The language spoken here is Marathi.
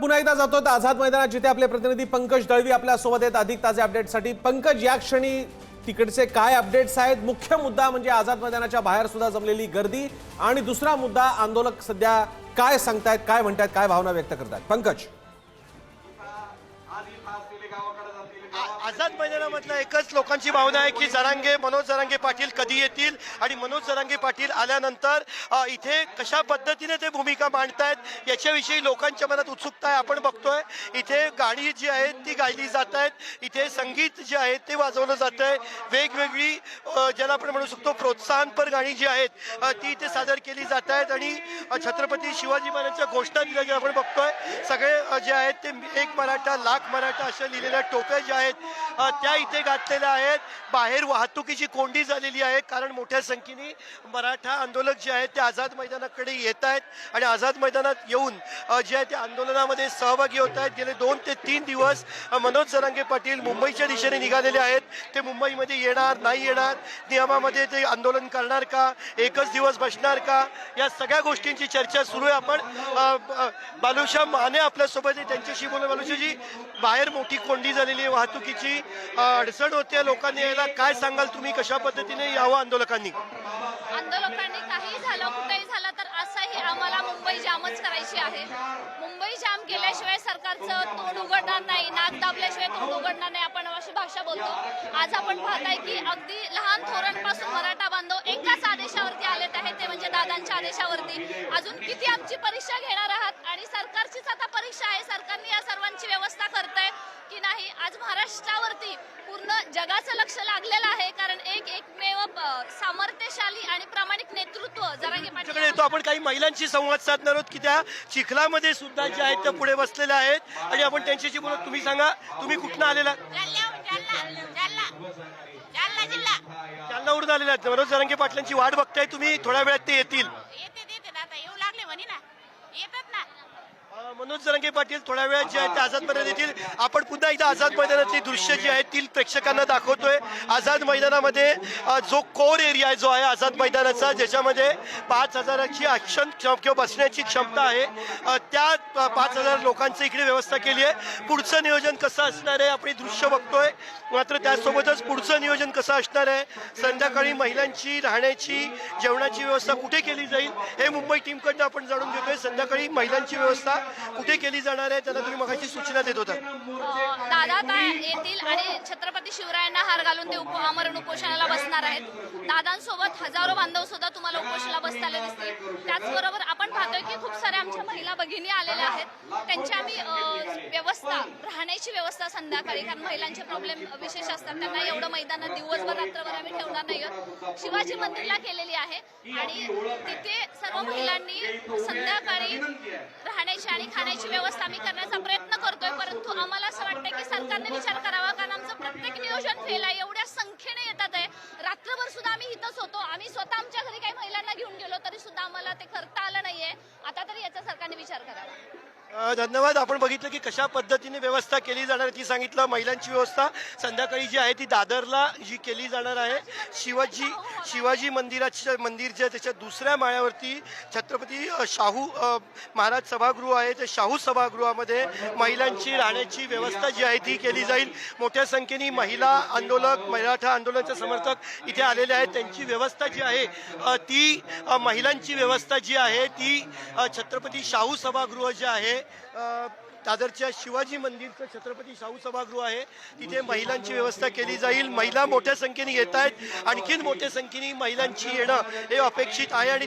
पुन्हा एकदा जातोय आझाद मैदानात, जिथे आपले प्रतिनिधी पंकज दळवी आपल्या सोबत आहेत अधिक ताजे अपडेटसाठी। पंकज, या क्षणी तिकडचे काय अपडेट्स आहेत? मुख्य मुद्दा म्हणजे आझाद मैदानाच्या बाहेर सुद्धा जमलेली गर्दी, आणि दुसरा मुद्दा आंदोलक सध्या काय सांगतायत, काय म्हणतात, काय भावना व्यक्त करतात? पंकज, आझाद मैदानामधल्या एकच लोकांची भावना आहे की मनोज जरांगे पाटील कधी येतील आणि मनोज जरांगे पाटील आल्यानंतर इथे कशा पद्धतीने ते भूमिका मांडतायत याच्याविषयी लोकांच्या मनात उत्सुकता आहे। आपण बघतोय इथे गाणी जी आहेत ती गायली जात आहेत, इथे संगीत जे आहे ते वाजवलं जात आहे, वेगवेगळी ज्याला आपण म्हणू शकतो प्रोत्साहनपर गाणी जी आहेत ती इथे सादर केली जात आहेत, आणि छत्रपती शिवाजी महाराजांच्या घोषणा दिल्या आपण बघतोय। सगळे जे आहेत ते एक मराठा लाख मराठा अशा लिहिलेल्या टोप्या ज्या आहेत त्या इथे घातलेल्या आहेत। बाहेर वाहतुकीची कोंडी झालेली आहे, कारण मोठ्या संख्येने मराठा आंदोलक जे आहेत ते आझाद मैदानाकडे येत आहेत आणि आझाद मैदानात येऊन जे आहे ते आंदोलनामध्ये सहभागी होत आहेत। गेले 2 ते 3 दिवस मनोज जरांगे पाटील मुंबईच्या दिशेने निघालेले आहेत। ते मुंबईमध्ये येणार नाही येणार, नियमामध्ये ते आंदोलन करणार का, एकच दिवस बसणार का, या सगळ्या गोष्टींची चर्चा सुरू आहे। आपण बालुशा माने आपल्यासोबत आहे, त्यांच्याशी बोलू। बालुशाजी, बाहेर मोठी कोंडी झालेली आहे, वाहतुकीची अडचण होते, लोकांनी यायला काय सांगाल तुम्ही? कशा पद्धतीने यावं आंदोलकांनी? काही झालं, कुठेही झालं तर असंही आम्हाला मुंबई जामच करायची आहे। मुंबई जाम केल्याशिवाय सरकारचं तोंड उघडणार नाही, नाक दाबल्याशिवाय तोंड उघडणार नाही, आपण अशी भाषा बोलतो। आज आपण पाहताय की अगदी लहान थोरांपासून मराठा बांधव एकाच आदेशावरती आलेत आहेत, ते म्हणजे दादांच्या आदेशावरती। अजून किती आमची परीक्षा घेणार आहात, आणि सरकारचीच आता परीक्षा आहे, सरकारने या सर्वांची व्यवस्था करतंय की नाही। आज महाराष्ट्रावरती पूर्ण जगाचं लक्ष लागलेलं आहे, कारण एकमेव सामर्थ्यशाली आणि प्रामाणिक नेतृत्व जरांगे पाटील येतो। आपण काही महिलांशी संवाद साधणार आहोत की त्या चिखलामध्ये सुद्धा जे आहेत त्या पुढे बसलेल्या आहेत, आणि आपण त्यांच्याशी बोलू। तुम्ही सांगा, तुम्ही कुठनं आलेला? जालनावरून आलेला आहेत। मनोज जरांगे पाटलांची वाट बघताय तुम्ही, थोड्या वेळात ते येतील? येऊ लागले म्हणे ना, येतात ना। मनोज जरांगे पाटील थोड्या वेळात जे आहेत ते आझाद मैदानात येतील। आपण पुन्हा एकदा आझाद मैदानातली दृश्य जी आहेत ती प्रेक्षकांना दाखवतोय। आझाद मैदानामध्ये जो कोर एरिया जो आहे आझाद मैदानाचा, ज्याच्यामध्ये 5000ची आसन किंवा बसण्याची क्षमता आहे, त्या 5000 लोकांचं इकडे व्यवस्था केली आहे। पुढचं नियोजन कसं असणार आहे आपण दृश्य बघतोय, मात्र त्यासोबतच पुढचं नियोजन कसं असणार आहे, संध्याकाळी महिलांची राहण्याची जेवणाची व्यवस्था कुठे केली जाईल हे मुंबई टीमकडनं आपण जाणून घेतोय। संध्याकाळी महिलांची व्यवस्था कुठे केली जाणार आहे त्यांना तुम्ही मगाशी सूचना देत होता। दादा येतील आणि छत्रपती शिवरायांना हार घालून ते आमरण उपोषणाला बसणार आहेत। दादांसोबत हजारो बांधव सुद्धा तुम्हाला उपोषणाला बसताना दिसतील। त्याचबरोबर आपण पाहतोय की खूप साऱ्या आमच्या महिला भगिनी आलेल्या आहेत, त्यांची आम्ही व्यवस्था, राहण्याची व्यवस्था संध्याकाळी, कारण महिलांचे प्रॉब्लेम विशेष असतात, त्यांना एवढं मैदानात दिवसभर रात्रभर आम्ही ठेवणार नाही आहोत। शिवाजी मंदिरला केलेली आहे, आणि तिथे सर्व महिलांनी संध्याकाळी राहण्याची आणि खाण्याची व्यवस्था आम्ही करण्याचा प्रयत्न करतोय। परंतु आम्हाला असं वाटतं की सरकारने विचार करावा, कारण आमचं प्रत्येक नियोजन फेल आहे। एवढ्या संख्येने येतात आहे, रात्रभर सुद्धा आम्ही इथंच होतो, आम्ही स्वतः आमच्या घरी काही महिलांना घेऊन गेलो तरी सुद्धा आम्हाला ते करता आलं नाहीये। आता तरी याचा सरकारने विचार करावा। धन्यवाद। आपण बघितलं की कशा पद्धतीने व्यवस्था केली जाणार ती सांगितलं। महिलांची व्यवस्था संध्याकाळी जी आहे ती दादरला जी केली जाणार आहे, शिवाजी मंदिर जे त्याच्या दुसऱ्या माळ्यावरती छत्रपती शाहू महाराज सभागृह आहे, ते शाहू सभागृहामध्ये महिलांची राहण्याची व्यवस्था जी आहे ती केली जाईल। मोठ्या संख्येने महिला आंदोलक, मराठा आंदोलनाचे समर्थक इथे आलेले आहेत, त्यांची व्यवस्था जी आहे ती महिलांची व्यवस्था जी आहे ती छत्रपती शाहू सभागृह जे आहे दादरच्या शिवाजी मंदिरचं छत्रपती शाहू सभागृह आहे, तिथे महिलांची व्यवस्था केली जाईल। महिला मोठ्या संख्येने येत आहेत, आणखीन मोठ्या संख्येने महिलांची येणं हे अपेक्षित आहे। आणि